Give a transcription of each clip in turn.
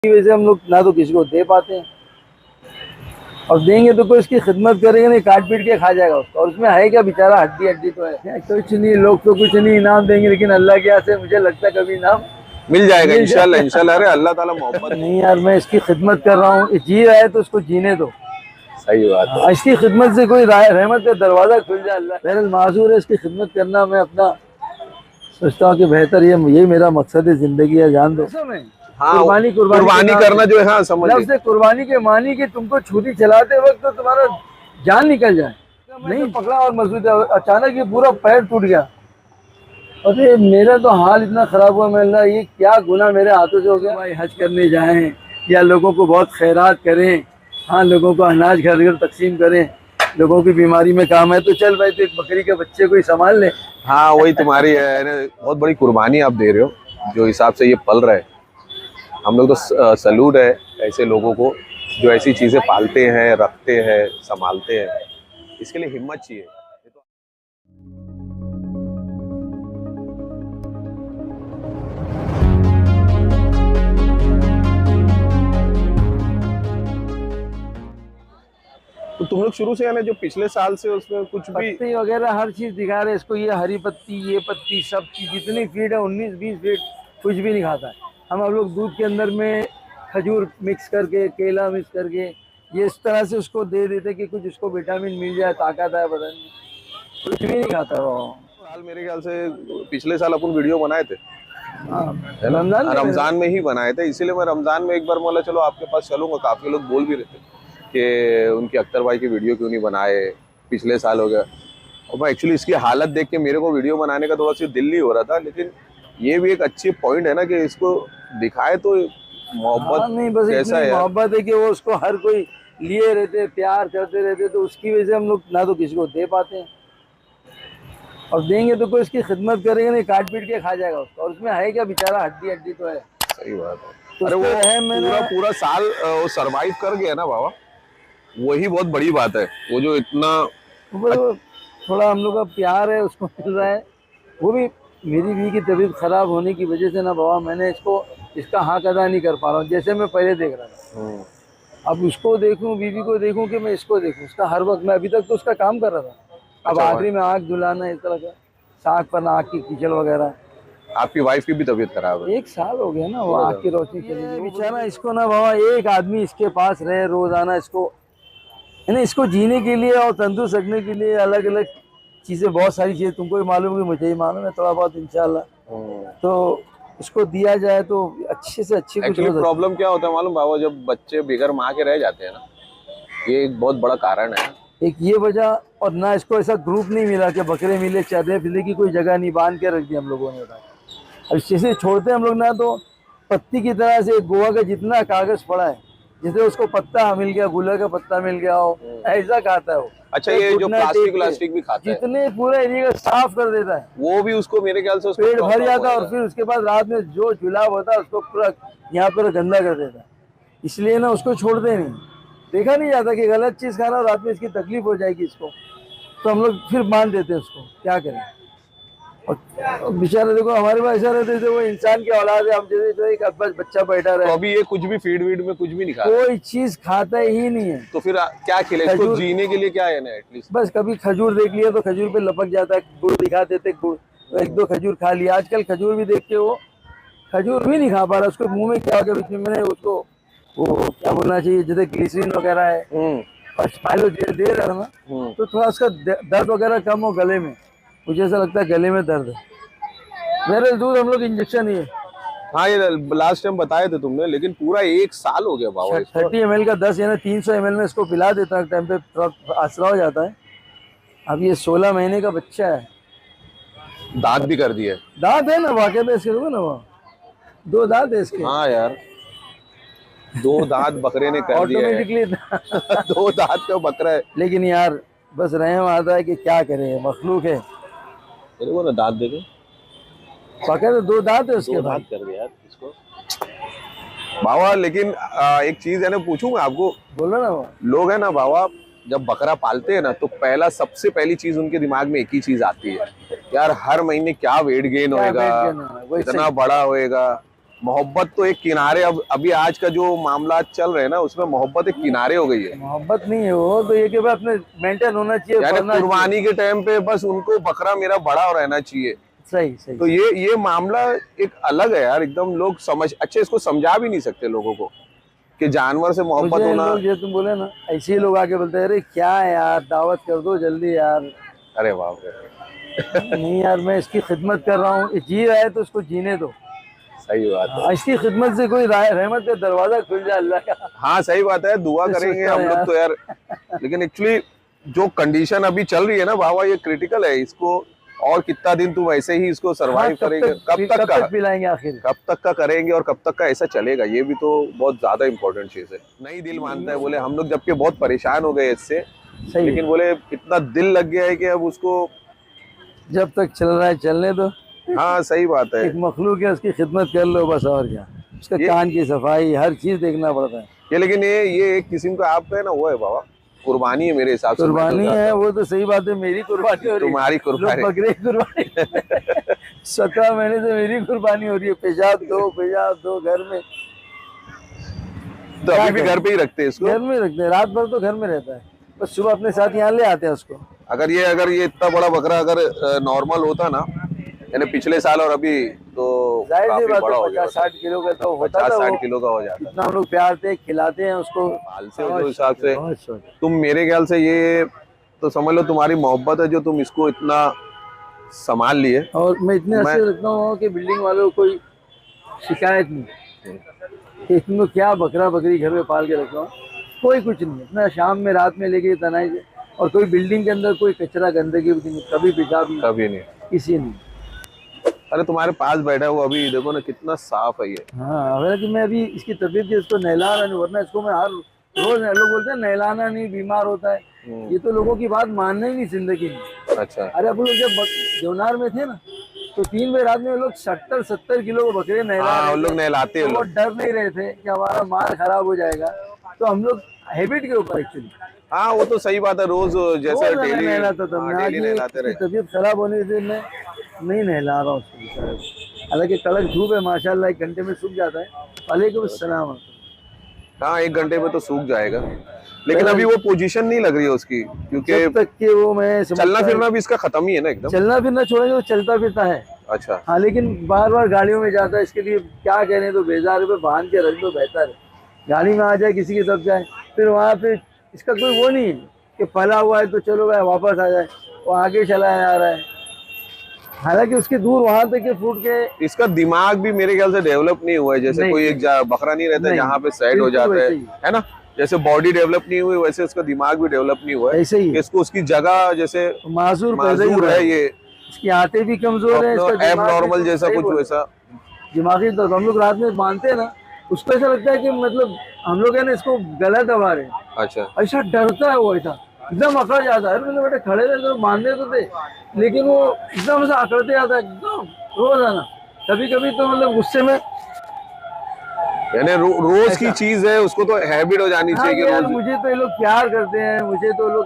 की वजह से हम लोग ना तो किसी को दे पाते हैं, और देंगे तो कोई इसकी खिदमत करेगा नहीं, काट पीट के खा जाएगा उसको। और उसमें है क्या, बेचारा हड्डी हड्डी तो है। कुछ नहीं, लोग तो कुछ नहीं इनाम देंगे, लेकिन अल्लाह के यहाँ से मुझे लगता है कभी इनाम मिल जाएगा मिल इंशाल्लाह जाएगा। इंशाल्लाह। अरे अल्लाह ताला मोहब्बत। नहीं यार, मैं इसकी खिदमत कर रहा हूँ, जी रहा है तो उसको जीने दो। सही बात है। इसकी खिदमत से कोई रहमत का दरवाजा खुल जाए, अल्लाह बहरहाल माजूर है। इसकी खिदमत करना मैं अपना सोचता हूँ कि बेहतर, ये यही मेरा मकसद है जिंदगी है। जान दो हाँ, कुर्बानी, कुर्बानी करना जो है, हाँ समझ गए। लफ्ज़ कुर्बानी के मानी कि तुमको छुरी चलाते वक्त तो तुम्हारा जान निकल जाए। नहीं पकड़ा और मजबूत, अचानक ये पूरा पैर टूट गया। अरे मेरा तो हाल इतना खराब हुआ, मैं अल्लाह ये क्या गुनाह मेरे हाथों से हो गया। भाई हज करने जाएं या लोगों को बहुत खैरात करें, हाँ लोगों को अनाज घर घर तकसीम करें, लोगों की बीमारी में काम है तो चल भाई, तो एक बकरी के बच्चे को ही संभाल ले। हाँ वही तुम्हारी है ना, बहुत बड़ी कुर्बानी आप दे रहे हो जो हिसाब से ये पल रहे। हम लोग तो सलूट है ऐसे लोगों को जो ऐसी चीजें पालते हैं, रखते हैं, संभालते हैं। इसके लिए हिम्मत चाहिए। तो तुम लोग शुरू से यानी जो पिछले साल से उसमें कुछ भी पत्ती वगैरह हर चीज दिखा रहे हैं इसको, ये हरी पत्ती, ये पत्ती, सब चीज जितनी फीड है 19-20 फीड कुछ भी नहीं खाता है। हम लोग दूध के अंदर में खजूर मिक्स करके, केला मिक्स करके, ये इस तरह से उसको दे देते कि कुछ उसको विटामिन मिल जाए, ताकत आए बदन में। कुछ भी नहीं खाता वो। हाल मेरे ख्याल से पिछले साल अपन वीडियो बनाए थे, हाँ, है ना, रमजान में ही बनाए थे। इसीलिए मैं रमजान में एक बार बोला चलो आपके पास चलूंगा। काफी लोग बोल भी रहे थे कि उनके अख्तर भाई की वीडियो क्यों नहीं बनाए, पिछले साल हो गया। और मैं एक्चुअली इसकी हालत देख के मेरे को वीडियो बनाने का थोड़ा सा दिल नहीं हो रहा था, लेकिन ये भी एक अच्छी पॉइंट है ना कि इसको दिखाए तो मोहब्बत नहीं, बस कैसा इतनी है। मोहब्बत है कि वो उसको हर कोई लिए रहते, प्यार करते रहते, तो उसकी वजह से हम लोग ना तो किसी को दे पाते हैं, और देंगे तो कोई इसकी खिदमत करेगा नहीं, काट पीट के खा जाएगा उसको। और उसमें है क्या, बेचारा हड्डी हड्डी तो है। सही बात है। तो अरे वो है मैंने पूरा पूरा साल वो सरवाइव कर गया ना बाबा, वही बहुत बड़ी बात है। वो जो इतना वो थोड़ा हम लोग का प्यार है उसको मिल रहा है। वो भी मेरी बीवी की तबीयत खराब होने की वजह से ना बाबा, मैंने इसका हक अदा नहीं कर पा रहा हूँ जैसे मैं पहले देख रहा था। अब उसको देखूं, बीवी को देखूं कि मैं इसको देखूं, उसका हर वक्त। मैं अभी तक तो उसका काम कर रहा था, अब अच्छा आखिरी में आँख धुलाना, इस तरह का साग पर आँख की कीचड़ वगैरह। आपकी वाइफ की भी तबीयत खराब है। 1 साल हो गया ना, वो आँख की रोशनी चली गई बेचारा। इसको ना बाबा एक आदमी इसके पास रहे रोजाना, इसको है ना, इसको जीने के लिए और तंदुरुस्त रखने के लिए अलग अलग चीज़ें, बहुत सारी चीज़ें तुमको भी मालूम है, मुझे ही मालूम है थोड़ा बहुत इंशाल्लाह। तो इसको दिया जाए तो अच्छे से अच्छी कुछ हो एक्चुअली सकती है। प्रॉब्लम क्या होता है मालूम बाबा, जब बच्चे बेघर माँ के रह जाते हैं ना, ये एक बहुत बड़ा कारण है। एक ये वजह, और ना इसको ऐसा ग्रुप नहीं मिला कि बकरे मिले, चरने फिरने की कोई जगह नहीं, बांध के रख दिया हम लोगों ने। अब जैसे छोड़ते हैं हम लोग ना, तो पत्ती की तरह से गोवा का जितना कागज पड़ा है, जैसे उसको पत्ता मिल गया, गुलर का पत्ता मिल गया हो, ऐसा खाता है वो। अच्छा, ये जो प्लास्टिक भी खाता है, जितने पूरे एरिया का साफ कर देता है, वो भी उसको मेरे ख्याल से पेट भर जाता है, और फिर उसके बाद रात में जो जुलाब होता है उसको पूरा यहाँ पर गंदा कर देता है। इसलिए ना उसको छोड़ते नहीं, देखा नहीं जाता कि गलत चीज़ खाना, रात में इसकी तकलीफ हो जाएगी इसको, तो हम लोग फिर मान देते हैं उसको, क्या करें। और बेचारा देखो हमारे पास ऐसा रहते थे, वो इंसान की औलाद है, हम जैसे तो एक बस बच्चा बैठा रहे। तो अभी ये कुछ भी फीड वीड में कुछ भी नहीं खाता, कोई चीज खाता ही नहीं है। तो फिर क्या खिले इसको, जीने के लिए क्या है ना, एटलीस्ट बस कभी खजूर देख लिया तो खजूर पे लपक जाता है, गुड़ दिखा देते, गुड़ तो 1-2 खजूर खा लिया। आजकल खजूर भी देख के वो खजूर भी नहीं खा पा रहा, उसको मुंह में क्या हो गया, बीच में मैंने उसको वो क्या बोलना चाहिए, जैसे ग्लिसरीन वगैरह है, दे रहा ना, तो थोड़ा उसका दर्द वगैरह कम हो गले में, मुझे ऐसा लगता है गले में दर्द है। मेरे दूध हम लोग इंजेक्शन ही है। हाँ ये लास्ट टाइम बताए थे तुमने, लेकिन पूरा 1 साल हो गया बाबा। 30 ml का 10 यानी 300 ml में इसको पिला देता है, टाइम पे थोड़ा आसरा हो जाता है। अब ये 16 महीने का बच्चा है। दांत भी कर दिए, दांत है ना वाकई में इसके, ना वो 2 दांत है इसके। हाँ यार 2 दांत बकरे ने कर दिए ऑटोमेटिकली 2 दांत का बकरा है। लेकिन यार बस रहम आता है कि क्या करे, मखलूक है। मेरे को ना दांत देखे, बाकायदा 2 दांत है उसके। 2 दांत कर दिया यार इसको बाबा। लेकिन एक चीज है ना, पूछूं मैं आपको, बोलो ना। वो लोग है ना बाबा, जब बकरा पालते हैं ना, तो सबसे पहली चीज उनके दिमाग में एक ही चीज आती है, यार हर महीने क्या वेट गेन होएगा, कितना बड़ा होएगा। मोहब्बत तो एक किनारे, अब अभी आज का जो मामला चल रहे हैं ना, उसमें मोहब्बत एक किनारे हो गई है। मोहब्बत नहीं है वो तो, ये कि भाई अपने मेंटेन होना चाहिए, यानी पढ़ना चाहिए। कुर्बानी के टाइम पे बस उनको बकरा मेरा बड़ा रहना चाहिए। सही सही। तो ये मामला एक अलग है यार, एकदम लोग समझ अच्छे इसको समझा भी नहीं सकते लोगों को कि जानवर से मोहब्बत मुझे होना। लोग, ये तुम बोले ना, ऐसे ही लोग आके बोलते हैं अरे क्या है यार, दावत कर दो जल्दी यार। अरे बाप रे। नहीं यार, मैं इसकी खिदमत कर रहा हूँ, ये जी रहा है तो उसको जीने दो। सही बात है। इसकी खिदमत से कोई रहमत का दरवाजा खुल जाए अल्लाह का। हाँ सही बात है, दुआ करेंगे हम लोग तो यार। लेकिन एक्चुअली जो कंडीशन अभी चल रही है ना बाबा, ये क्रिटिकल है। इसको और कितना दिन तुम ऐसे ही इसको सरवाइव करेंगे, कब तक पिलाएंगे आखिर, कब तक का करेंगे और कब तक का ऐसा चलेगा, ये भी तो बहुत ज्यादा इंपॉर्टेंट चीज है। नहीं दिल मानता है, बोले हम लोग जबकि बहुत परेशान हो गए इससे, लेकिन बोले इतना दिल लग गया है कि अब उसको जब तक चल रहा है चलने दो। हाँ सही बात है। एक मखलूक है, उसकी खिदमत कर लो बस, और क्या। उसका कान की सफाई, हर चीज देखना पड़ता है। ये लेकिन ये एक किस्म का आप है ना, वो है बाबा कुर्बानी है मेरे हिसाब से। कुर्बानी है वो तो सही बात है, मेरी कुर्बानी हो रही है, तुम्हारी कुर्बानी, बकरे की कुर्बानी। 17 महीने से मेरी कुर्बानी हो रही है। पेशाब दो घर में। तो अभी भी घर पे ही रखते हैं इसको? घर में रखते हैं, रात भर तो घर में रहता है, बस सुबह अपने साथ यहाँ ले आते हैं उसको। अगर ये इतना बड़ा बकरा अगर नॉर्मल होता ना, यानी पिछले साल और अभी, तो काफी बड़ा हो गया। 50-60 किलो का तो होता था। 50-60 किलो का हो जाता। इतना हम लोग प्यार से खिलाते हैं उसको। हाल से जो हिसाब से तुम, मेरे ख्याल से ये तो समझ लो तुम्हारी मोहब्बत है जो तुम इसको इतना संभाल लिए। और मैं इतने अच्छे रखता हूँ कि बिल्डिंग वालों को कोई शिकायत नहीं। इसमें क्या बकरा बकरी घर में पाल के रखा हूँ, कोई कुछ नहीं। अपना शाम में रात में लेके तनाई से, और कोई बिल्डिंग के अंदर कोई कचरा गंदगी नहीं, कभी पेशाब नहीं, कभी नहीं, किसी नहीं। अरे तुम्हारे पास बैठा हुआ अभी देखो ना कितना साफ है ये। हाँ, हालांकि मैं अभी इसकी तबीयत की इसको नहला रहा नहीं, वरना इसको मैं हर रोज, लोग बोलते हैं नहलाना नहीं बीमार होता है, ये तो लोगों की बात मानना ही नहीं जिंदगी में। अच्छा। अरे अपन लोग जब देवनार में थे ना, तो 3 बजे रात में लोग 70-70 किलो को बकरे नहला लोग नहलाते हैं, वो डर नहीं रहे थे कि हमारा माल खराब हो जाएगा। तो हम लोग हैबिट के ऊपर एक्चुअली, हाँ वो तो सही बात है, रोज जैसे डेली नहलाता था मैं। आज नहलाते रहे। तबीयत खराब होने से मैं नहीं नहला रहा हूँ उसको। हालांकि कड़क धूप है माशाल्लाह, 1 घंटे में सूख जाता है। वालेकुम अस्सलाम। हाँ 1 घंटे में तो सूख जाएगा, लेकिन अभी वो पोजीशन नहीं लग रही है उसकी, क्योंकि जब तक कि वो मैं चलना फिरना भी इसका खत्म ही है ना एकदम। चलना फिरना छोड़ेंगे तो चलता फिरता है। अच्छा। हाँ, लेकिन बार बार गाड़ियों में जाता है, इसके लिए क्या कह रहे हैं, तो 1000 रुपये बांध के रख दो बेहतर है। गाड़ी में आ जाए, किसी की तरफ जाए, फिर वहाँ पे इसका कोई वो नहीं है कि पला हुआ है तो चलो भाई वापस आ जाए, वो आगे चला आ रहा है। हालांकि उसके दूर वहां तक के फूट के, इसका दिमाग भी मेरे ख्याल से डेवलप नहीं हुआ है, जैसे कोई एक बकरा नहीं रहता जहाँ पे सेट हो जाता है ना, जैसे बॉडी डेवलप नहीं हुई वैसे उसका दिमाग भी डेवलप नहीं हुआ है। ऐसे ही इसको उसकी जगह जैसे माजूर है, ये इसकी आंतें भी कमजोर है, एब नॉर्मल जैसा कुछ वैसा दिमागी। तो हम लोग रात में बांधते हैं ना, उसको ऐसा लगता है कि मतलब हम लोग है ना इसको गलत दबा रहे हैं। अच्छा। ऐसा डरता है वो, ऐसा एकदम अकड़ जाता है। मतलब बेटे खड़े रहे तो बांधने तो थे, लेकिन वो एकदम ऐसा अकड़ते जाता है एकदम रोजाना। कभी कभी तो मतलब गुस्से में, यानी रोज की चीज है, उसको तो हैबिट हो जानी चाहिए कि यार मुझे तो ये लोग प्यार करते हैं, मुझे तो लोग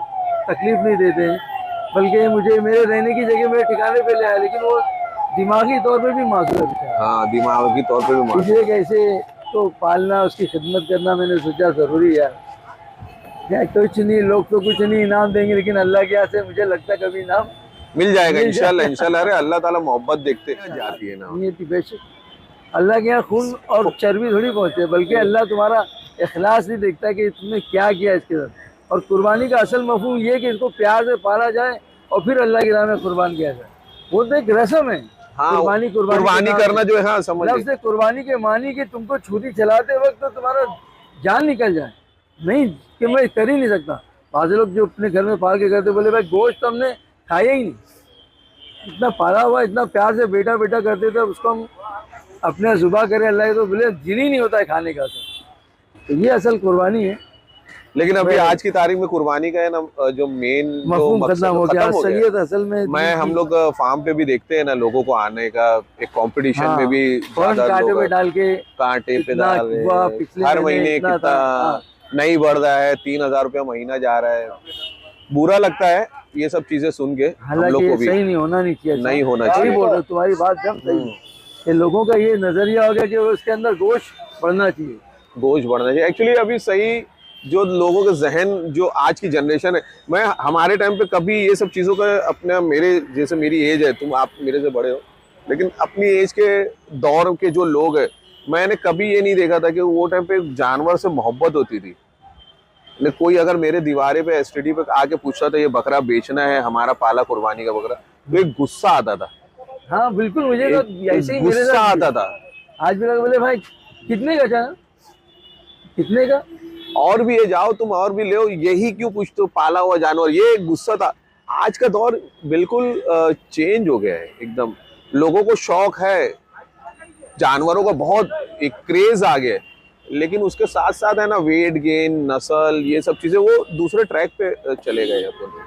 तकलीफ नहीं देते हैं, बल्कि मुझे मेरे रहने की जगह मेरे ठिकाने पे ले आए, लेकिन वो दिमागी तौर पे भी मासूम है। हाँ दिमागी तौर पे भी मासूम। इसलिए कैसे तो पालना, उसकी खिदमत करना मैंने सोचा जरूरी है। कुछ नहीं, लोग तो कुछ नहीं इनाम देंगे, लेकिन अल्लाह के यहाँ से मुझे लगता है कभी इनाम मिल जाएगा इंशाल्लाह। इंशाल्लाह। अरे अल्लाह ताला मोहब्बत देखते जाती है ना, बेशक अल्लाह के यहाँ खून और चर्बी थोड़ी पहुँचते, बल्कि अल्लाह तुम्हारा इखलास नहीं देखता कि तुमने क्या किया इसके साथ। और कुर्बानी का असल मफहूम ये कि इसको प्यार से पाला जाए और फिर अल्लाह की राह में कुर्बान किया जाए, वो तो एक रस्म है। हाँ, कुर्बानी करना जो है, हाँ समझ लफ्ज़ से कुर्बानी के मानी कि तुमको छुरी चलाते वक्त तो तुम्हारा जान निकल जाए, नहीं कि मैं कर ही नहीं सकता। बाज़ लोग जो अपने घर में पाल के करते, बोले भाई गोश्त तो हमने खाया ही नहीं, इतना पाला हुआ, इतना प्यार से बेटा बेटा करते थे, उसको हम अपने जुबा करें अल्लाह के, तो बोले दिल ही नहीं होता है खाने का। तो ये असल कुर्बानी है। लेकिन अभी आज की तारीख में कुर्बानी का है ना, जो मेन मफहूम खत्म हो गया। असलियत असल में मैं हम लोग फार्म पे भी देखते हैं ना, लोगों को आने का एक कंपटीशन में भी कांटे पे डाल के, कांटे पे डाल रहे हैं, हर महीने कितना नहीं बढ़ रहा है, 3000 रुपया महीना जा रहा है। बुरा लगता है ये सब चीजें सुन के, हम लोग को भी सही नहीं होना नहीं चाहिए, नहीं होना चाहिए। बोल रहे तुम्हारी बात जब सही, ये लोगों का ये नजरिया हो गया कि उसके अंदर गोश्त बढ़ना चाहिए। गोश्त बढ़ना चाहिए एक्चुअली। अभी सही जो लोगों के जहन, जो आज की जनरेशन है, मैं हमारे टाइम पे कभी ये सब चीज़ों का अपने, मेरे जैसे मेरी एज है, तुम आप मेरे से बड़े हो, लेकिन अपनी एज के दौर के जो लोग हैं, मैंने कभी ये नहीं देखा था कि वो टाइम पे जानवर से मोहब्बत होती थी। लेकिन कोई अगर मेरे दीवारे पे एसटीडी पे आके पूछता था ये बकरा बेचना है, हमारा पाला कुर्बानी का बकरा, तो एक गुस्सा आता था। हाँ बिल्कुल, मुझे तो ऐसे ही मेरे गुस्सा साथ आता था। आज भी लोग बोले भाई कितने का चाह, कितने का, और भी ये जाओ तुम और भी ले, यही क्यों पूछते हो पाला हुआ जानवर, ये एक गुस्सा था। आज का दौर बिल्कुल चेंज हो गया है एकदम। लोगों को शौक है जानवरों का, बहुत एक क्रेज आ गया है, लेकिन उसके साथ साथ है ना वेट गेन, नस्ल, ये सब चीजें वो दूसरे ट्रैक पे चले गए अपन।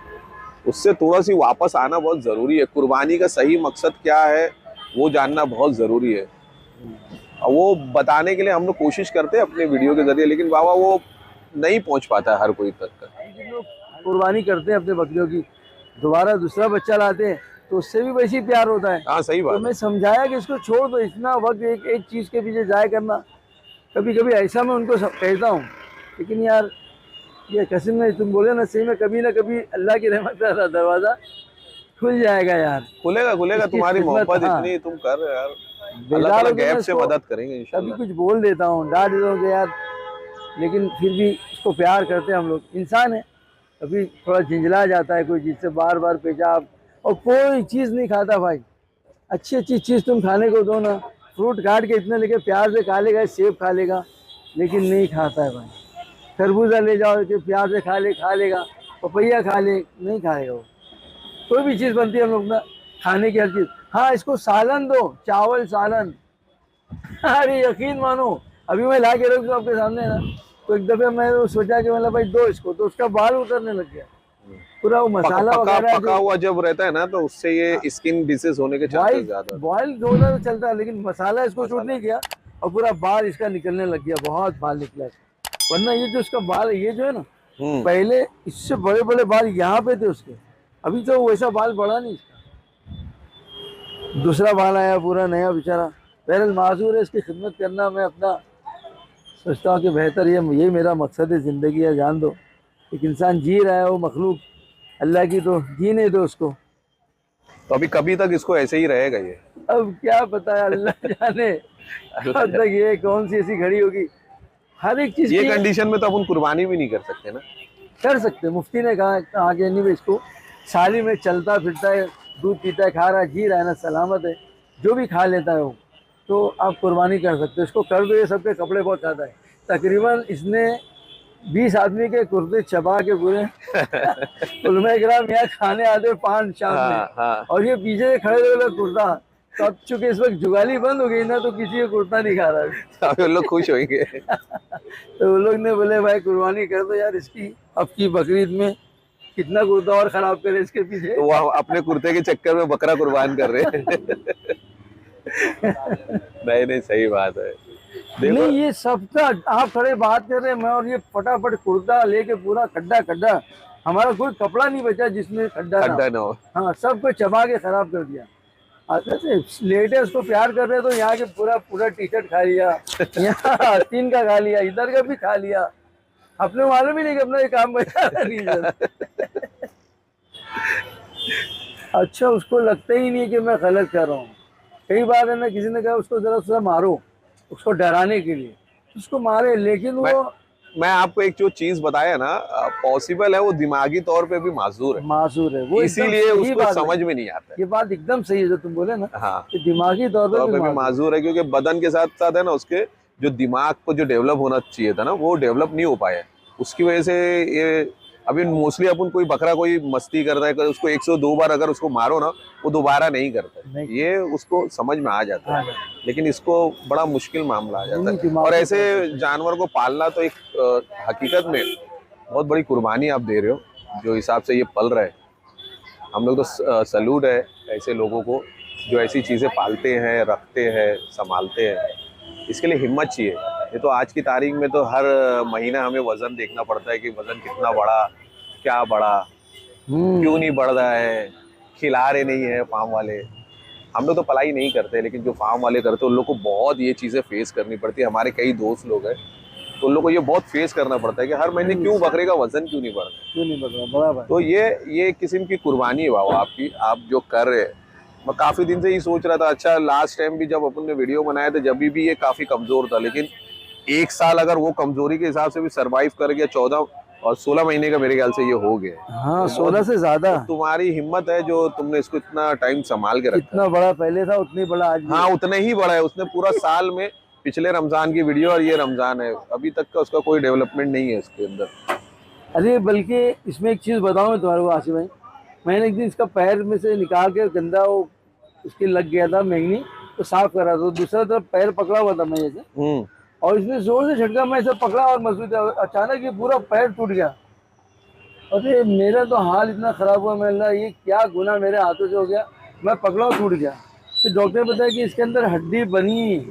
उससे थोड़ा सी वापस आना बहुत जरूरी है। कुर्बानी का सही मकसद क्या है वो जानना बहुत जरूरी है, और वो बताने के लिए हम लोग कोशिश करते हैं अपने वीडियो के जरिए, लेकिन बाबा वो नहीं पहुंच पाता है हर कोई तक। जिन लोग कुर्बानी करते हैं अपने बकरियों की, दोबारा दूसरा बच्चा लाते हैं तो उससे भी वैसी प्यार होता है। हाँ सही तो बात मैं समझाया कि इसको छोड़ दो, इतना वक्त एक एक चीज़ के पीछे जाया करना। कभी कभी ऐसा मैं उनको कहता हूँ, लेकिन यार ये कसम में तुम बोले ना, सही में कभी ना कभी अल्लाह की रहमत का दरवाज़ा खुल जाएगा यार। खुलेगा खुलेगा, इसकी तुम्हारी खिदमत, मोहब्बत हाँ, इतनी तुम कर रहे हो यार, अल्लाह बेजार ताला हो के मैं गैब से इसको मदद करेंगे कभी इंशाल्लाह। कुछ बोल देता हूँ, डांट देता हूँ कि यार, लेकिन फिर भी उसको प्यार करते हैं हम लोग, इंसान है, कभी थोड़ा झिंझला जाता है कोई चीज़ से, बार बार पेशाब, और कोई चीज़ नहीं खाता भाई। अच्छी अच्छी चीज़ तुम खाने को दो ना, फ्रूट काट के इतने लेके प्यार से खा लेगा, सेब खा लेगा, लेकिन नहीं खाता है भाई। खरबूजा ले जाओ कि प्यार से खा लेगा, पपैया खा ले, नहीं खाएगा वो। कोई भी चीज़ बनती है हम लोग ना, खाने की हर चीज़, हाँ इसको सालन दो, चावल सालन अरे यकीन मानो, अभी मैं ला के रख दूँ आपके सामने ना, तो एक दफे मैं सोचा कि मतलब भाई दो इसको, तो उसका बाल उतरने लग गया, पूरा वो मसाला वगैरह पका हुआ जब रहता है ना, तो उससे ये स्किन डिसीज होने के चांसेस ज्यादा। बॉयल धोना तो चलता है, लेकिन मसाला इसको शूट नहीं किया, और पूरा बाल इसका निकलने लग गया, बहुत बाल निकला। वरना ये जो उसका बाल है, ये जो है ना, पहले इससे बड़े बड़े बाल यहाँ पे थे उसके, अभी तो वैसा बाल बढ़ा नहीं इसका, दूसरा बाल आया पूरा नया बेचारा। बहरहाल माजूर है, इसकी खिदमत करना मैं अपना सोचता हूँ कि बेहतर ये मेरा मकसद है ज़िंदगी है। जान दो एक इंसान जी रहा है, वो मखलूक अल्लाह की, तो जीने दो उसको। तो अभी कभी तक इसको ऐसे ही रहेगा ये? अब क्या पता है, अल्लाह जाने अब तक ये कौन सी ऐसी घड़ी होगी। हर एक चीज़ ये कंडीशन में तो अपन कुर्बानी भी नहीं कर सकते ना। कर सकते, मुफ्ती ने कहा आगे नहीं, इसको साली में चलता फिरता है, दूध पीता है, खा रहा है, जी रहा है ना, सलामत है, जो भी खा लेता है वो, तो आप कुर्बानी कर सकते हो। इसको कर दो, ये सबके कपड़े बहुत खाता है, तकरीबन इसने 20 आदमी के कुर्ते चबा के पूरे उलमा किराम यहाँ खाने आते 5 शाम में, हाँ। और ये पीछे से खड़े हुए कुर्ता। तो अब चूंकि इस वक्त जुगाली बंद हो गई ना, तो किसी का कुर्ता नहीं खा रहा है। वो लोग खुश होंगे। तो वो लोग ने बोले भाई कुर्बानी कर दो यार इसकी, अब की बकरीद में कितना कुर्ता और खराब करे इसके पीछे। तो वो अपने कुर्ते के चक्कर में बकरा कुर्बान कर रहे हैं। नहीं सही बात है। नहीं ये सबका आप खड़े बात कर रहे हैं, मैं और ये फटाफट कुर्ता लेके पूरा खड्डा खड्डा, हमारा कोई कपड़ा नहीं बचा जिसमें खड्डा ना हो। हाँ सबको चबा के खराब कर दिया। लेटे उसको प्यार कर रहे तो यहाँ के पूरा टी शर्ट खा लिया, यहाँ आस्तीन का खा लिया, इधर का भी खा लिया, अपने मालूम ही नहीं कि अपना ये काम बचा नहीं। अच्छा उसको लगता ही नहीं कि मैं गलत कर रहा हूँ। कई बार है ना, किसी ने कहा उसको जरा मारो, उसको डराने के लिए उसको मारे, लेकिन वो मैं आपको एक जो चीज बताया ना, पॉसिबल है, वो दिमागी तौर पे भी माजूर है वो, इसीलिए उसको समझ में नहीं आता। ये बात एकदम सही है जो तुम बोले ना, हाँ कि दिमागी तौर पे भी माजूर है, क्योंकि बदन के साथ साथ है ना उसके जो दिमाग को जो डेवलप होना चाहिए था ना, वो डेवलप नहीं हो पाया। उसकी वजह से ये अभी मोस्टली अपन कोई बकरा कोई मस्ती कर रहा है, उसको 102 बार अगर उसको मारो ना, वो दोबारा नहीं करता, ये उसको समझ में आ जाता है। लेकिन इसको बड़ा मुश्किल मामला आ जाता है। और ऐसे जानवर को पालना तो एक हकीकत में बहुत बड़ी कुर्बानी आप दे रहे हो, जो हिसाब से ये पल रहे हैं। हम लोग तो सैल्यूट है ऐसे लोगों को जो ऐसी चीज़ें पालते हैं, रखते हैं, संभालते हैं। इसके लिए हिम्मत चाहिए। ये तो आज की तारीख में तो हर महीना हमें वजन देखना पड़ता है कि वजन कितना बढ़ा, क्या बढ़ा, क्यों नहीं बढ़ रहा है, खिला रहे नहीं है फार्म वाले। हम लोग तो पढ़ाई नहीं करते, लेकिन जो फार्म वाले करते हैं उन लोग को बहुत ये चीज़ें फेस करनी पड़ती है। हमारे कई दोस्त लोग हैं तो उन लोग को ये बहुत फेस करना पड़ता है कि हर महीने क्यों बकरे का वजन क्यों नहीं बढ़ रहा। क्यों नहीं बता बराबर। तो ये एक किस्म की कुर्बानी है बाबा आपकी, आप जो कर रहे हैं। मैं काफ़ी दिन से ही सोच रहा था। अच्छा, लास्ट टाइम भी जब अपन ने वीडियो बनाया था जब भी ये काफ़ी कमज़ोर था, लेकिन एक साल अगर वो कमज़ोरी के हिसाब से भी सर्वाइव कर गया, 14 और 16 महीने का मेरे ख्याल से ये हो गया। हाँ, 16 से ज्यादा। तो तुम्हारी हिम्मत है जो तुमने इसको इतना टाइम संभाल के रखा। इतना बड़ा पहले था उतनी बड़ा आज भी। हाँ, उतना ही बड़ा है। उसने पूरा साल में पिछले रमजान की वीडियो और ये रमजान है, अभी तक का उसका कोई डेवलपमेंट नहीं है इसके अंदर। अरे बल्कि इसमें एक चीज़ बताऊँ मैं तुम्हारे को आसिफ भाई, मैंने एक दिन इसका पैर में से निकाल के गंदा वो उसके लग गया था मैंगनी, तो साफ करा तो दूसरा तरफ पैर पकड़ा हुआ था मैं जैसे, और इसने जोर से झटका, मैं इसे पकड़ा और मजबूत अचानक ये पूरा पैर टूट गया। अरे मेरा तो हाल इतना खराब हुआ, मैं अल्लाह ये क्या गुनाह मेरे हाथों से हो गया, मैं पकड़ा और टूट गया। तो डॉक्टर ने बताया कि इसके अंदर हड्डी बनी,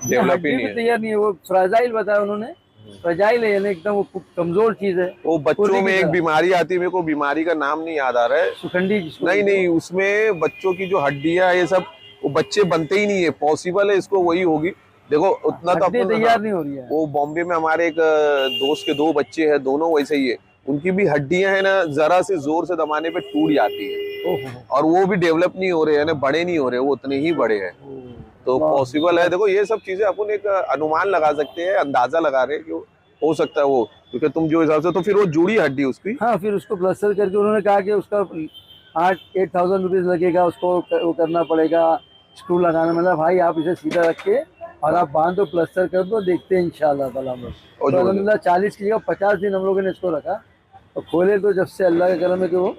डेवलप ही नहीं हड्डी भी है। तैयार नहीं है, वो फ्राजाइल बताया उन्होंने, फ्राजाइल है यानी एकदम वो कमजोर चीज है। वो बच्चों पूरी में की एक तरह। बीमारी आती है, मेरे को बीमारी का नाम नहीं याद आ रहा है। सुखंडी जिसको नहीं नहीं, उसमें बच्चों की जो हड्डियां ये सब, वो बच्चे बनते ही नहीं है। पॉसिबल है इसको वही होगी। देखो उतना तो हड्डी अपन, तैयार नहीं हो रही है। वो बॉम्बे में हमारे एक दोस्त के 2 बच्चे हैं, दोनों वैसे ही है। उनकी भी हड्डियां है ना, जरा से जोर से दबाने पे टूट जाती है, ओहो। और वो भी डेवलप नहीं हो रहे हैं, बड़े नहीं हो रहे, वो उतने ही बड़े हैं। तो पॉसिबल है। देखो ये सब चीजें अपन एक अनुमान लगा सकते हैं, अंदाजा लगा रहे हैं कि हो सकता है वो, क्योंकि तुम जो हिसाब से, तो फिर वो जुड़ी हड्डी उसकी। हाँ, फिर उसको प्लास्टर करके उन्होंने कहा कि उसका 8,000 रुपीज लगेगा, उसको वो करना पड़ेगा, स्क्रू लगाना। मतलब भाई आप इसे सीधा रख के और आप बांध दो, प्लास्टर कर दो, देखते हैं इंशाल्लाह ताला हम लोग। और तो अल्हम्दुलिल्लाह 40 की जगह 50 दिन हम लोगों ने इसको रखा और खोले तो जब से अल्लाह के करम है कि वो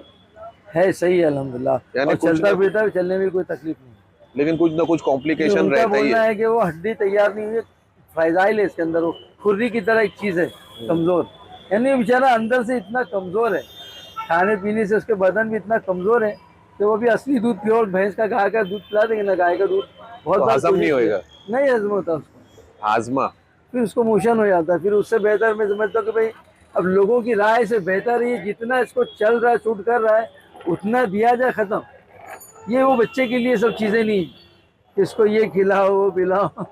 है सही है अल्हम्दुलिल्लाह, यानी और कुछ चलता ना- फिरता भी, चलने में भी कोई तकलीफ नहीं है। लेकिन कुछ ना कुछ कॉम्प्लिकेशन उनका रहता ही बोलना है। है कि वो हड्डी तैयार नहीं हुई, फ्राइजाइल है इसके अंदर, वो खुर्री की तरह एक चीज है कमजोर, यानी बेचारा अंदर से इतना कमजोर है, खाने पीने से उसके बदन भी इतना कमजोर है कि वो भी असली दूध, प्योर भैंस का गाय का दूध पिला देंगे ना, गाय का दूध बहुत तो बार हजम नहीं होएगा, नहीं हजम होता उसको, हाजमा। फिर उसको मोशन हो जाता है। फिर उससे बेहतर मैं समझता हूँ कि भाई अब लोगों की राय से बेहतर ये जितना इसको चल रहा है, शूट कर रहा है, उतना दिया जाए, खत्म। ये वो बच्चे के लिए सब चीजें नहीं, इसको ये खिलाओ वो पिलाओ।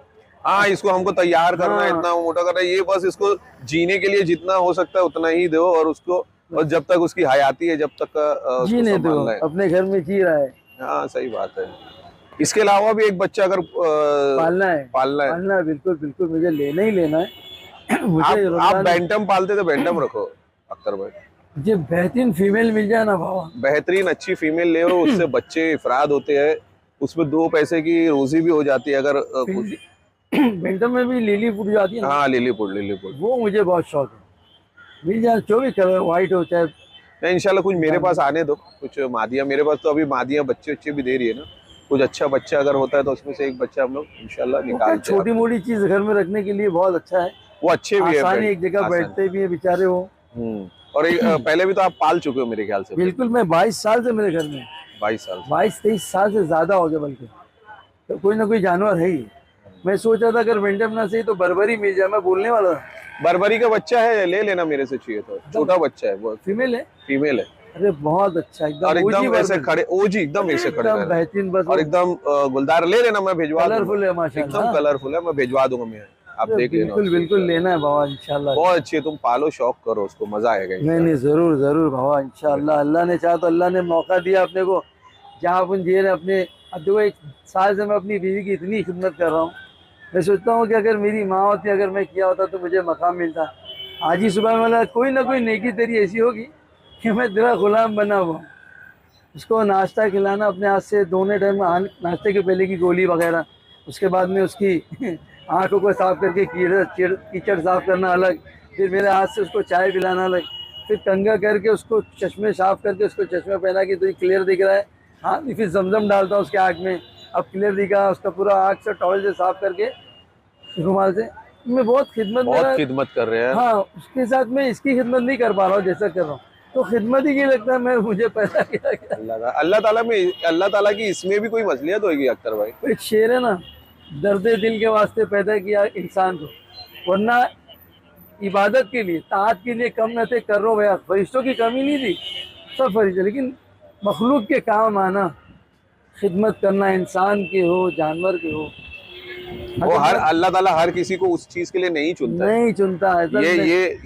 हाँ, इसको हमको तैयार करना है, हाँ। इतना मोटा करना है, ये बस इसको जीने के लिए जितना हो सकता है उतना ही दो, और उसको, और जब तक उसकी हयाती है, जब तक उसको जीने दो, संभालना है। अपने घर में जी रहा है। हाँ, सही बात है। इसके अलावा भी एक बच्चा अगर पालना है, पालना है, पालना है, बिल्कुल बिल्कुल, मुझे लेना ही लेना है। मुझे आप बैंटम पालते तो बैंटम रखो अख्तर भाई। मुझे बेहतरीन फीमेल मिल जाए ना बाबा, बेहतरीन अच्छी फीमेल ले लो, उससे बच्चे इफराद होते हैं, उसमें 2 पैसे की रोजी भी हो जाती है अगर कुछ। बेंटम में भी लिली फुट जाती है ना, हाँ, लिलीपुट। वो मुझे बहुत शौक है। मिल जाए जो भी कलर, व्हाइट हो चाहे। नहीं, इंशाल्लाह कुछ मेरे पास आने दो, कुछ मादिया मेरे पास तो अभी मादिया बच्चे भी दे रही है ना। कुछ अच्छा बच्चा अगर होता है तो उसमें से एक बच्चा हम लोग इंशाल्लाह निकालते हैं। छोटी मोटी चीज घर में रखने के लिए बहुत अच्छा है, वो अच्छे भी है, आसानी, एक जगह आसान। बैठते भी है बेचारे वो। और पहले भी तो आप पाल चुके हो मेरे ख्याल से। बिल्कुल, मैं 22 साल से मेरे घर में, 22 साल से। 22-23 साल से ज्यादा हो गया, बल्कि तो कोई ना कोई जानवर है ही। मैं सोचा था अगर वेंडम ना सही तो बर्बरी मिल जाए, मैं बोलने वाला था। बर्बरी का बच्चा है, ले लेना मेरे से चाहिए तो, छोटा बच्चा है वो, फीमेल है, फीमेल है, अरे बहुत अच्छा, और एकदम एकदम OG ऐसे बर्बरी, खड़े ओजी, एकदम ऐसे खड़े एकदम रह रहे हैं। बेहतरीन, बस और एकदम गुलदार, ले लेना, मैं भिजवा दूंगा। कलरफुल है माशाल्लाह। एकदम कलरफुल है, मैं भिजवा दूंगा। मैं आप देख लेना। बिल्कुल बिल्कुल लेना है बाबा इंशाल्लाह। बहुत अच्छी है, तुम पालो, शौक करो उसको, मजा आएगा नहीं इंशाल्लाह। नहीं, जरूर जरूर बाबा इंशाल्लाह। अल्लाह ने चाहा तो, अल्लाह ने मौका दिया अपने को, जहाँ अपन जी रहे अपने। अब देखो 1 साल से मैं अपनी बीवी की इतनी खिदमत कर रहा हूँ, मैं सोचता हूँ कि अगर मेरी माँ होती, अगर मैं किया होता तो मुझे मकाम मिलता। आज ही सुबह वाला कोई ना कोई नेकी तेरी ऐसी होगी कि मैं तेरा गुलाम बना हुआ। उसको नाश्ता खिलाना अपने हाथ से, दोनों टाइम नाश्ते के पहले की गोली वगैरह, उसके बाद में उसकी आँखों को साफ करके कीचड़ साफ करना अलग, फिर मेरे हाथ से उसको चाय पिलाना अलग, फिर कंघा करके उसको चश्मे साफ करके उसको चश्मा पहना के, तो क्लियर दिख रहा है, हाँ, फिर जमजम डालता हूँ उसके आँख में, अब क्लियर दिखा, उसका पूरा आँख से टॉवल से साफ करके, रुमाल से। मैं बहुत खिदमत कर रहे हैं। हाँ, उसके साथ मैं इसकी खिदमत नहीं कर पा रहा हूँ जैसा कर रहा हूँ, तो खिदमत ही की लगता है मैं, मुझे पैदा किया गया। अल्लाह ताला की इसमें भी कोई मसलियत होगी अख्तर भाई। एक शेर है ना, दर्द दिल के वास्ते पैदा किया इंसान को, वरना इबादत के लिए, ताअत के लिए कम न थे कर्रो भया। फरिश्तों की कमी नहीं थी, सब फरिश्ते, लेकिन मखलूक के काम आना, खिदमत करना, इंसान के हो जानवर के हो, वो हर अल्लाह ताला हर किसी को उस चीज के लिए नहीं चुनता है। नहीं चुनता है।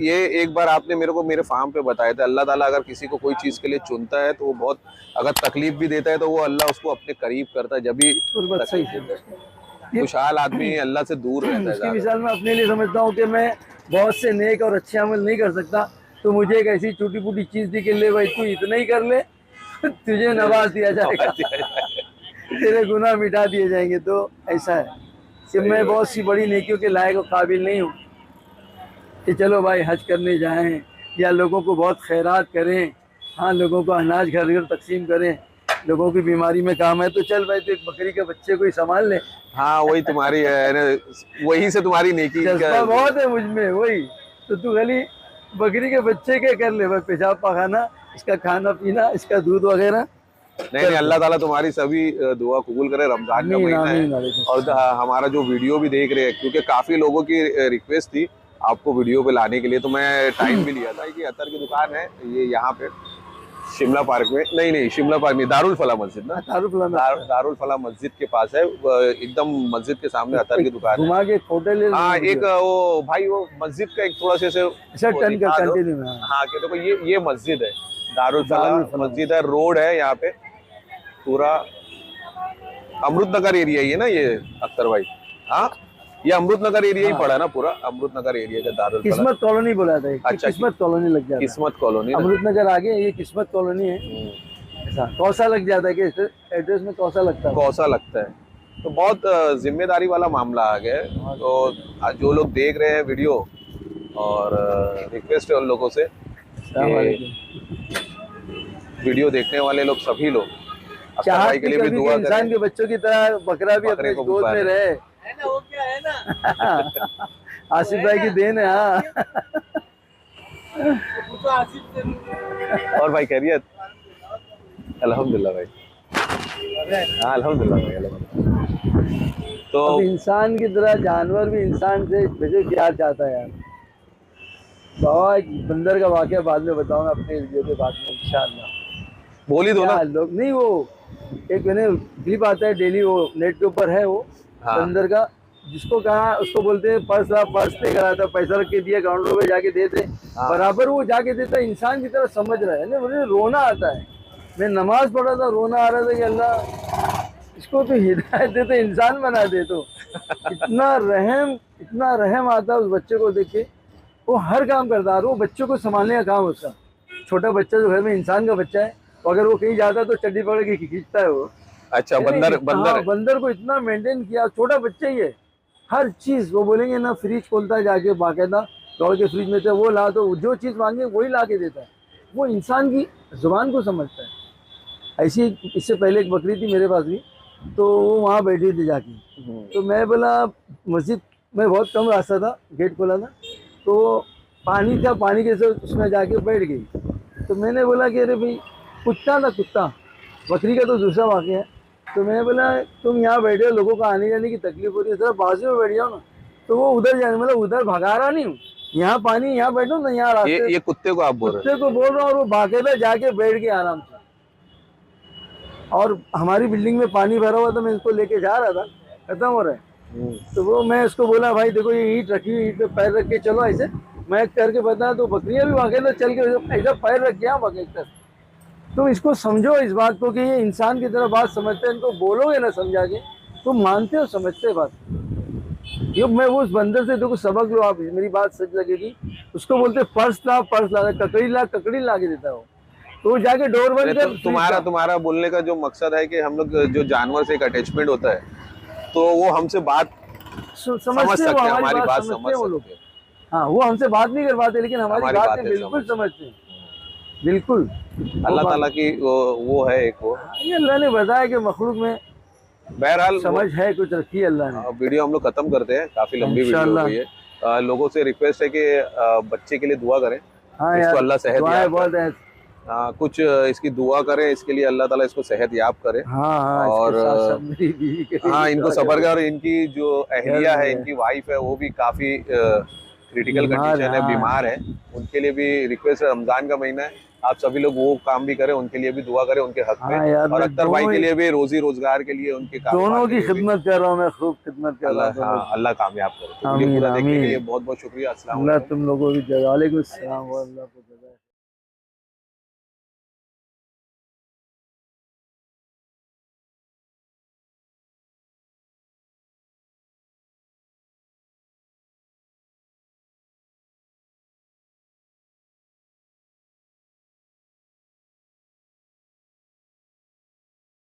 ये एक बार आपने मेरे को मेरे फार्म पे बताया था, अल्लाह ताला अगर किसी को कोई चीज के लिए चुनता है तो वो बहुत, अगर तकलीफ भी देता है तो वो अल्लाह उसको अपने करीब करता है, जब भी बात सही है। खुशहाल आदमी अल्लाह से दूर रहता है उसकी ज्यादा। मिसाल मैं अपने लिए समझता हूँ कि मैं बहुत से नेक और अच्छे अमल नहीं कर सकता, तो मुझे एक ऐसी छोटी फूटी चीज दी कि ले भाई तू इतना ही कर ले, तुझे नवाज दिया जाएगा, तेरे गुनाह मिटा दिए जाएंगे। तो ऐसा है कि मैं बहुत सी बड़ी नेकियों के लायक और काबिल नहीं हूँ कि चलो भाई हज करने जाएं या लोगों को बहुत खैरात करें, हाँ लोगों को अनाज घर घर तकसीम करें, लोगों की बीमारी में काम है तो चल भाई तो एक बकरी के बच्चे को ही संभाल ले। हाँ वही तुम्हारी है ना, वही से तुम्हारी नेकी जज्बा बहुत है मुझ में, वही तो तू खाली बकरी के बच्चे के कर ले भाई, पेशाब पाखाना, इसका खाना पीना, इसका दूध वगैरह। नहीं नहीं, अल्लाह ताला तुम्हारी सभी दुआ कबूल करे। रमजान का महीना है और हमारा जो वीडियो भी देख रहे हैं, क्योंकि काफी लोगों की रिक्वेस्ट थी आपको वीडियो पे लाने के लिए, तो मैं टाइम भी लिया था कि अतर की दुकान है ये यहाँ पे शिमला पार्क में, नहीं शिमला पार्क नहीं, दारुल फला मस्जिद ना, दारुल फला मस्जिद के पास है, एकदम मस्जिद के सामने अतर की दुकान है। घुमा के होटल, हाँ एक वो भाई वो मस्जिद का एक थोड़ा से हाँ कि देखो ये मस्जिद है, दारुल फला मस्जिद है, रोड है यहाँ पे पूरा अमृत नगर एरिया ही है ना ये अख्तर भाई। हाँ ये अमृत नगर एरिया ही पड़ा ना, पूरा अमृत नगर एरिया का दारुल फला। किस्मत कॉलोनी बोला था। अच्छा किस्मत कॉलोनी लग जाता है, किस्मत कॉलोनी, अमृत नगर आगे ये किस्मत कॉलोनी है। ऐसा कौसा लग जाता है कि एड्रेस में कौसा लगता है, कौसा लगता है, तो बहुत जिम्मेदारी वाला मामला आ गया है। तो जो लोग देख रहे हैं वीडियो, और रिक्वेस्ट है उन लोगों से, वीडियो देखने वाले लोग सभी लोग अख्तर भाई के लिए भी दुआ करें, इंसान के बच्चों की तरह बकरा भी अपने गोद में रहे, है ना, वो क्या है ना आसिफ भाई की देन है। हाँ और भाई खैरियत? अल्हम्दुलिल्लाह भाई, हाँ अल्हम्दुलिल्लाह भाई, अल्हम्दुलिल्लाह। तो अब इंसान की तरह जानवर भी इंसान से वैसे प्यार चाहता है यार। बाबा एक बंदर का वाकया बाद में बताऊंगा अपने वीडियो के बाद में इंशाअल्लाह। बोल ही दो ना लोग, नहीं वो एक मैंने क्लिप आता है डेली, वो नेट के ऊपर है वो। हाँ। बंदर का, जिसको कहा उसको बोलते हैं पर्स लेकर आता, पैसा रख के दिया, काउंटर पे जाके देते। हाँ। बराबर वो जाके देता, इंसान की तरह समझ रहा है ना। मुझे रोना आता है, मैं नमाज पढ़ा था, रोना आ रहा था कि अल्लाह इसको तो हिदायत दे, तो इंसान बना दे। तो इतना रहम आता है उस बच्चे को देख के। वो हर काम करता है, वो बच्चों को संभालने का काम उसका। छोटा बच्चा जो घर में इंसान का बच्चा है, अगर वो कहीं जाता है तो चड्डी पकड़ के खींचता है वो। अच्छा बंदर को इतना मेंटेन किया, छोटा बच्चा ही है। हर चीज वो बोलेंगे ना, फ्रिज खोलता है जाके बाकायदा, दौड़ के फ्रिज में से वो ला, तो जो चीज मांगे वही ला के देता है। वो इंसान की जुबान को समझता है। ऐसी इससे पहले एक बकरी थी मेरे पास भी, तो वो वहाँ बैठी थी जाके, तो मैं बोला मस्जिद में बहुत कम रास्ता था, गेट खोला था, तो पानी था, पानी के साथ उसमें जाके बैठ गई। तो मैंने बोला कि अरे भाई कुत्ता था, कुत्ता, बकरी का तो दूसरा वाक़या है। तो मैंने बोला तुम यहाँ बैठे हो, लोगों को आने जाने की तकलीफ हो रही है, जरा बाजू में बैठ जाओ ना। तो वो उधर जाने, मतलब उधर भगा रहा नहीं हूँ, यहाँ पानी, यहाँ बैठो ना, यहाँ रास्ते। ये कुत्ते को आप बोल रहे हैं? कुत्ते को बोल रहा हूँ, और वो बाकायदा जाके बैठ गया आराम से। और हमारी बिल्डिंग में पानी भरा हुआ था, मैं इसको लेके जा रहा था, खत्म हो रहा है। तो वो मैं उसको बोला भाई देखो ये ईंट रखी हुई, ईंट पे पैर रख के चलो, ऐसे मैं करके बता। तो बकरियां भी बाकायदा चल के ऐसा पैर रख गया बाकायदा। तुम इसको समझो इस बात को कि ये इंसान की तरह बात समझते हैं। इनको बोलोगे ना समझा के, तुम मानते हो, समझते बात। ये मैं वो उस बंदर से देखो सबक लो आप, मेरी बात सच लगेगी। उसको बोलते पर्स ला, ककड़ी ला के देता हो, तो वो जाके डोर बंद कर। तुम्हारा बोलने का जो मकसद है कि हम लोग जो जानवर से एक अटैचमेंट होता है, तो वो हमसे बात समझ सकते हैं, हमारी बात समझ सकते हैं। हाँ वो हमसे बात नहीं कर पाते, लेकिन हमारी बात बिल्कुल समझते हैं, बिल्कुल। अल्लाह ताला की वो है एक वो, ये अल्लाह ने बताया कि मखलूक में बहरहाल समझ है, कुछ रखी है अल्लाह ने। वीडियो हम लोग खत्म करते हैं, काफी लंबी वीडियो हो गई है। लोगों से रिक्वेस्ट है कि बच्चे के लिए दुआ करें। हाँ इसको अल्लाह सेहत याब करे। कुछ इसकी दुआ करें, इसके लिए अल्लाह ताला इसको सेहत याब करे। और हाँ इनको सबर करे। और इनकी जो अहलिया है, इनकी वाइफ है, वो भी काफी क्रिटिकल बीमार कंडीशन है, हाँ। बीमार है, उनके लिए भी रिक्वेस्ट है, रमजान का महीना है, आप सभी लोग वो काम भी करें, उनके लिए भी दुआ करें उनके हक में, हाँ यार, और मैं अख्तर भाई दोनों के ही लिए भी रोजी रोजगार के लिए, उनके कारोबार दोनों के की लिए भी खिदमत कर रहा हूँ, मैं खूब खिदमत कर रहा अल्लाह, हूँ दोनों हाँ, की। अल्लाह कामयाब करे। तो वीडियो आमीन पूरा देखने के लिए आमीन। बहुत बहुत शुक्रिया। अस्सलाम अल्लाह वालेकुम। तुम लोगों की जज़ा। वालेकुम अस्सलाम व अल्लाह को जज़ा।